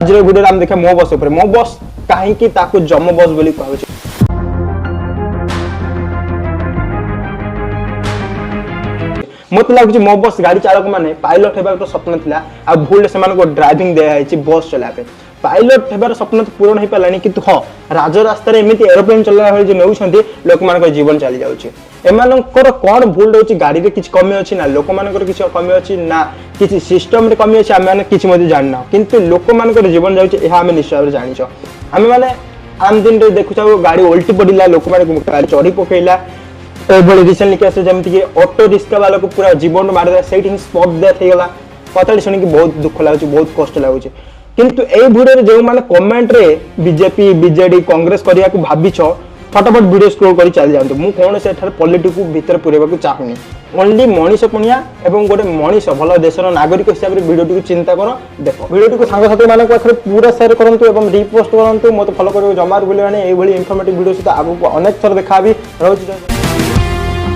आज भिडियो आम देखा मो बस मो बस कहीं जम बस बोली कहु मत लगुच मो बस गाड़ी चालक मैंने पायलट होगा तो स्वप्न था आ भूल से ड्राइविंग दिखाई बस चलाए पायलट होबार स्वप्न तो पूरण हो पारानी कि हाँ राजरास्त एमती एरोप्लेन चलाना नौ लोक मान जीवन चली जाऊँगी एमकर कौन भूल रोचे गाड़ी में किसी कमी अच्छी ना लोक मान किसी कमी अच्छी ना किसी सिस्टम रे कमी अच्छी आम किसी जाना किंतु लोक मान जीवन जाऊँगी आम निश्चय भाव जाच आम मैंने आम दिन देखुचा गाड़ी ओल्टी पड़ा लोक मैंने चढ़ी पकईला रिसेंटली केस जमीक ऑटो रिक्शा वाला को पूरा जीवन मारिदा से स्पॉट डेथ होगा कथा शुणिक बहुत दुख लगुच बहुत कष्ट लगुच किंतु ए भिडियो जो मैंने कमेंट रे बीजेपी बीजेडी कांग्रेस करने को भाविछ फटाफट वीडियो स्क्रोल कर चली जाते मुझे कौन से पॉलिटिक्स को भीतर पूरेबा चाहूनी ओनली मनीष पुनिया एवं गोटे मनीष भल देशर नागरिक हिसाब से वीडियो को चिंता कर देख वीडियो को सांगसाथी मान पाखे पूरा शेयर करूँ और रिपोस्ट करूँ मत फॉलो कर जमा भूल इनफॉर्मेटिव वीडियो सहित आगू अनेक थर देखा रोज।